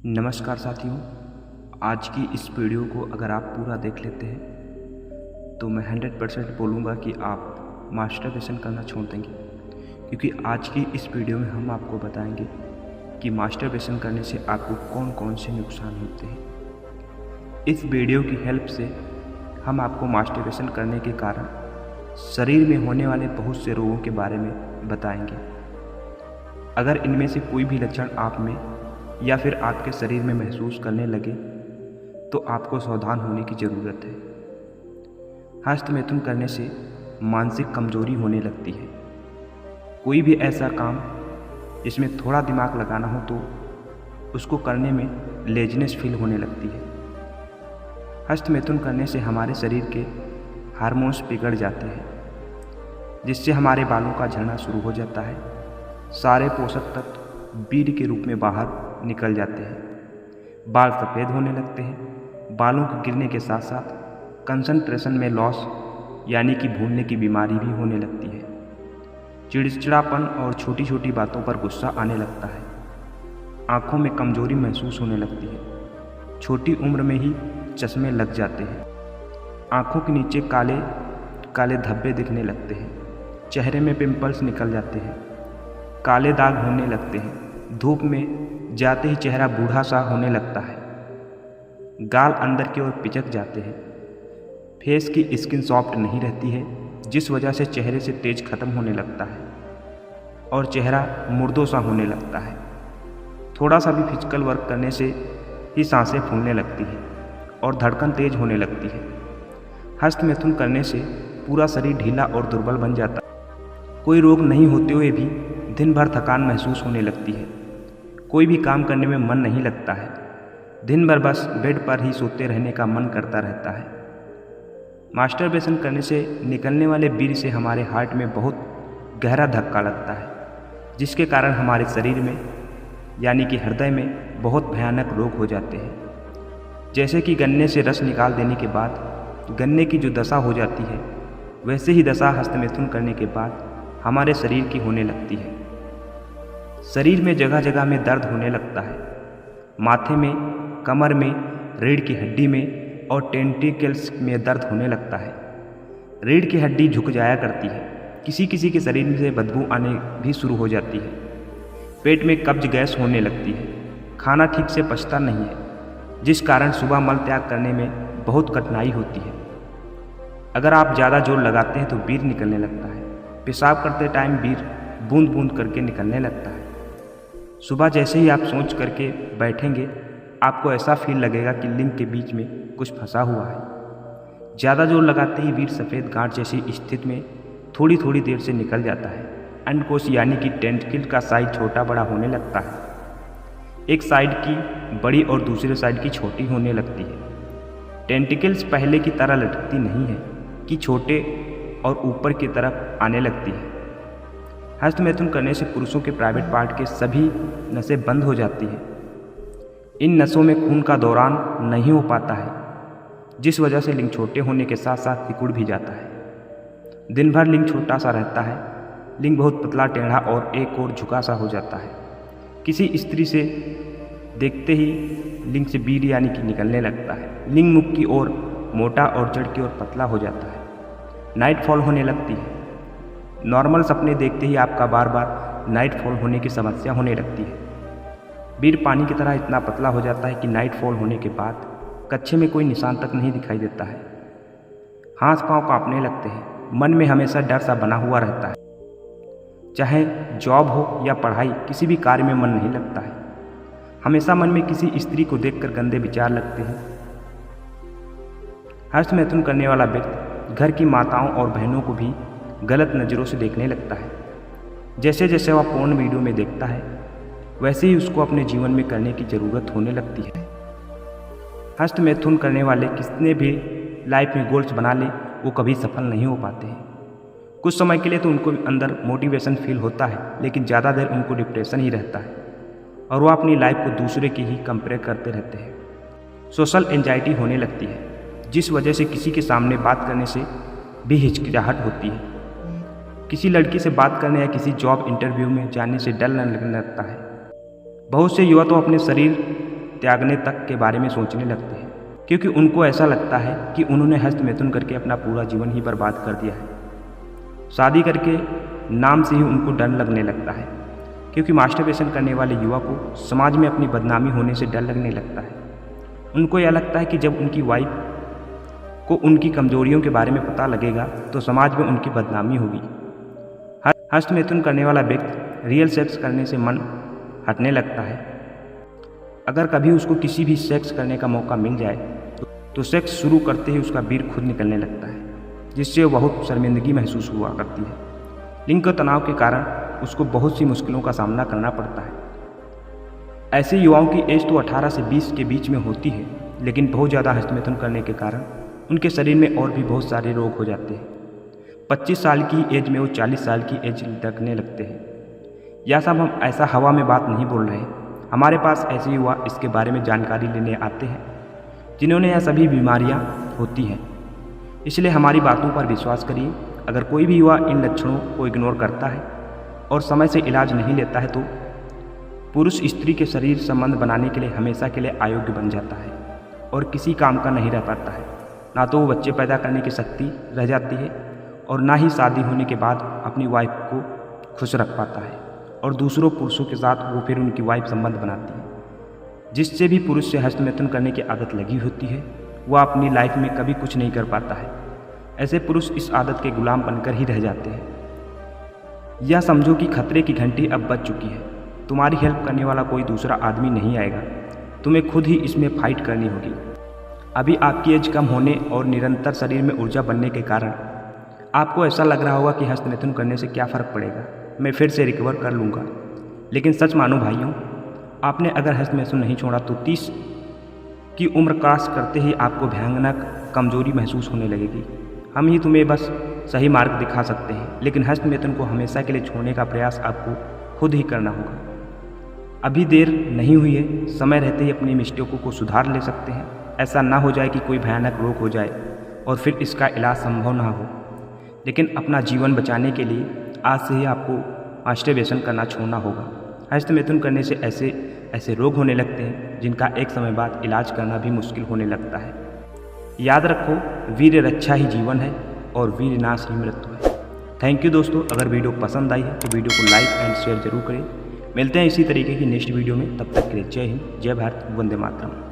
नमस्कार साथियों, आज की इस वीडियो को अगर आप पूरा देख लेते हैं तो मैं 100% बोलूँगा कि आप मास्टरबेशन करना छोड़ देंगे, क्योंकि आज की इस वीडियो में हम आपको बताएंगे कि मास्टरबेशन करने से आपको कौन कौन से नुकसान होते हैं। इस वीडियो की हेल्प से हम आपको मास्टरबेशन करने के कारण शरीर में होने वाले बहुत से रोगों के बारे में बताएंगे। अगर इनमें से कोई भी लक्षण आप में या फिर आपके शरीर में महसूस करने लगे तो आपको सावधान होने की ज़रूरत है। हस्तमैथुन करने से मानसिक कमजोरी होने लगती है। कोई भी ऐसा काम जिसमें थोड़ा दिमाग लगाना हो तो उसको करने में लेजीनेस फील होने लगती है। हस्तमैथुन करने से हमारे शरीर के हार्मोन्स बिगड़ जाते हैं, जिससे हमारे बालों का झड़ना शुरू हो जाता है। सारे पोषक तत्व बीड के रूप में बाहर निकल जाते हैं। बाल सफ़ेद होने लगते हैं। बालों के गिरने के साथ साथ कंसंट्रेशन में लॉस यानी कि भूलने की बीमारी भी होने लगती है। चिड़चिड़ापन और छोटी छोटी बातों पर गुस्सा आने लगता है। आँखों में कमजोरी महसूस होने लगती है। छोटी उम्र में ही चश्मे लग जाते हैं। आँखों के नीचे काले काले धब्बे दिखने लगते हैं। चेहरे में पिंपल्स निकल जाते हैं। काले दाग होने लगते हैं। धूप में जाते ही चेहरा बूढ़ा सा होने लगता है। गाल अंदर की ओर पिचक जाते हैं। फेस की स्किन सॉफ्ट नहीं रहती है, जिस वजह से चेहरे से तेज खत्म होने लगता है और चेहरा मुर्दों सा होने लगता है। थोड़ा सा भी फिजिकल वर्क करने से ही सांसें फूलने लगती है और धड़कन तेज होने लगती है। हस्तमैथुन करने से पूरा शरीर ढीला और दुर्बल बन जाता है। कोई रोग नहीं होते हुए भी दिन भर थकान महसूस होने लगती है। कोई भी काम करने में मन नहीं लगता है। दिन भर बस बेड पर ही सोते रहने का मन करता रहता है। मास्टरबेशन करने से निकलने वाले बीज से हमारे हार्ट में बहुत गहरा धक्का लगता है, जिसके कारण हमारे शरीर में यानी कि हृदय में बहुत भयानक रोग हो जाते हैं। जैसे कि गन्ने से रस निकाल देने के बाद गन्ने की जो दशा हो जाती है, वैसे ही दशा हस्तमैथुन करने के बाद हमारे शरीर की होने लगती है। शरीर में जगह जगह में दर्द होने लगता है। माथे में, कमर में, रीढ़ की हड्डी में और टेंटिकल्स में दर्द होने लगता है। रीढ़ की हड्डी झुक जाया करती है। किसी किसी के शरीर में से बदबू आने भी शुरू हो जाती है। पेट में कब्ज गैस होने लगती है। खाना ठीक से पचता नहीं है, जिस कारण सुबह मल त्याग करने में बहुत कठिनाई होती है। अगर आप ज़्यादा जोर लगाते हैं तो बीर निकलने लगता है। पेशाब करते टाइम बीर बूंद बूंद करके निकलने लगता है। सुबह जैसे ही आप सोच करके बैठेंगे, आपको ऐसा फील लगेगा कि लिंग के बीच में कुछ फंसा हुआ है। ज़्यादा जोर लगाते ही बीर सफ़ेद गांठ जैसी स्थिति में थोड़ी थोड़ी देर से निकल जाता है। अंडकोश यानी कि टेंटिकल का साइज छोटा बड़ा होने लगता है। एक साइड की बड़ी और दूसरे साइड की छोटी होने लगती है। टेंटिकल्स पहले की तरह लटकती नहीं है कि छोटे और ऊपर की तरफ आने लगती है। हस्तमैथुन करने से पुरुषों के प्राइवेट पार्ट के सभी नसें बंद हो जाती हैं। इन नसों में खून का दौरान नहीं हो पाता है, जिस वजह से लिंग छोटे होने के साथ साथ सिकुड़ भी जाता है। दिन भर लिंग छोटा सा रहता है। लिंग बहुत पतला, टेढ़ा और एक ओर झुका सा हो जाता है। किसी स्त्री से देखते ही लिंग से बीड यानी कि निकलने लगता है। लिंग मुख की ओर मोटा और जड़ की ओर पतला हो जाता है। नाइट फॉल होने लगती है। नॉर्मल सपने देखते ही आपका बार बार नाइट फॉल होने की समस्या होने लगती है। बीड पानी की तरह इतना पतला हो जाता है कि नाइट फॉल होने के बाद कच्छे में कोई निशान तक नहीं दिखाई देता है। हाथ पांव कांपने लगते हैं। मन में हमेशा डर सा बना हुआ रहता है। चाहे जॉब हो या पढ़ाई, किसी भी कार्य में मन नहीं लगता है। हमेशा मन में किसी स्त्री को देखकर गंदे विचार लगते हैं। हस्तमैथुन करने वाला व्यक्ति घर की माताओं और बहनों को भी गलत नज़रों से देखने लगता है। जैसे जैसे वह पोर्न वीडियो में देखता है, वैसे ही उसको अपने जीवन में करने की ज़रूरत होने लगती है। हस्तमैथुन करने वाले कितने भी लाइफ में गोल्स बना ले, वो कभी सफल नहीं हो पाते हैं। कुछ समय के लिए तो उनको अंदर मोटिवेशन फील होता है, लेकिन ज़्यादा देर उनको डिप्रेशन ही रहता है और वो अपनी लाइफ को दूसरे की ही कंपेयर करते रहते हैं। सोशल एंजाइटी होने लगती है, जिस वजह से किसी के सामने बात करने से भी हिचकिचाहट होती है। किसी लड़की से बात करने या किसी जॉब इंटरव्यू में जाने से डर लगने लगता है। बहुत से युवा तो अपने शरीर त्यागने तक के बारे में सोचने लगते हैं, क्योंकि उनको ऐसा लगता है कि उन्होंने हस्तमैथुन करके अपना पूरा जीवन ही बर्बाद कर दिया है। शादी करके नाम से ही उनको डर लगने लगता है, क्योंकि मास्टरबेशन करने वाले युवा को समाज में अपनी बदनामी होने से डर लगने लगता है। उनको यह लगता है कि जब उनकी वाइफ को उनकी कमजोरियों के बारे में पता लगेगा तो समाज में उनकी बदनामी होगी। हस्तमैथुन करने वाला व्यक्ति रियल सेक्स करने से मन हटने लगता है। अगर कभी उसको किसी भी सेक्स करने का मौका मिल जाए तो सेक्स शुरू करते ही उसका बीर खुद निकलने लगता है, जिससे वो बहुत शर्मिंदगी महसूस हुआ करती है। लिंग के तनाव के कारण उसको बहुत सी मुश्किलों का सामना करना पड़ता है। ऐसे युवाओं की एज तो 18 से 20 के बीच में होती है, लेकिन बहुत ज़्यादा हस्तमैथुन करने के कारण उनके शरीर में और भी बहुत सारे रोग हो जाते हैं। 25 साल की एज में वो 40 साल की एज रखने लगते हैं। यह सब हम ऐसा हवा में बात नहीं बोल रहे। हमारे पास ऐसे युवा इसके बारे में जानकारी लेने आते हैं जिन्होंने यह सभी बीमारियां होती हैं। इसलिए हमारी बातों पर विश्वास करिए। अगर कोई भी युवा इन लक्षणों को इग्नोर करता है और समय से इलाज नहीं लेता है तो पुरुष स्त्री के शरीर संबंध बनाने के लिए हमेशा के लिए अयोग्य बन जाता है और किसी काम का नहीं रह पाता है। ना तो वो बच्चे पैदा करने की शक्ति रह जाती है और ना ही शादी होने के बाद अपनी वाइफ को खुश रख पाता है, और दूसरों पुरुषों के साथ वो फिर उनकी वाइफ संबंध बनाती है। जिससे भी पुरुष से हस्तमैथुन करने की आदत लगी होती है वह अपनी लाइफ में कभी कुछ नहीं कर पाता है। ऐसे पुरुष इस आदत के गुलाम बनकर ही रह जाते हैं। यह समझो कि खतरे की घंटी अब बज चुकी है। तुम्हारी हेल्प करने वाला कोई दूसरा आदमी नहीं आएगा, तुम्हें खुद ही इसमें फाइट करनी होगी। अभी आपकी एज कम होने और निरंतर शरीर में ऊर्जा बनने के कारण आपको ऐसा लग रहा होगा कि हस्तमैथुन करने से क्या फ़र्क पड़ेगा, मैं फिर से रिकवर कर लूँगा। लेकिन सच मानो भाइयों, आपने अगर हस्तमैथुन नहीं छोड़ा तो 30 की उम्र क्रॉस करते ही आपको भयानक कमजोरी महसूस होने लगेगी। हम ही तुम्हें बस सही मार्ग दिखा सकते हैं, लेकिन हस्तमैथुन को हमेशा के लिए छोड़ने का प्रयास आपको खुद ही करना होगा। अभी देर नहीं हुई है, समय रहते ही अपनी मिस्टेकों को सुधार ले सकते हैं। ऐसा ना हो जाए कि कोई भयानक रोग हो जाए और फिर इसका इलाज संभव ना हो। लेकिन अपना जीवन बचाने के लिए आज से ही आपको मास्टरबेशन करना छोड़ना होगा। हस्तमैथुन करने से ऐसे रोग होने लगते हैं जिनका एक समय बाद इलाज करना भी मुश्किल होने लगता है। याद रखो, वीर रक्षा ही जीवन है और वीर नाश ही मृत्यु है। थैंक यू दोस्तों। अगर वीडियो पसंद आई है तो वीडियो को लाइक एंड शेयर जरूर करें। मिलते हैं इसी तरीके की नेक्स्ट वीडियो में। तब तक के लिए जय हिंद, जय भारत, वंदे मातरम।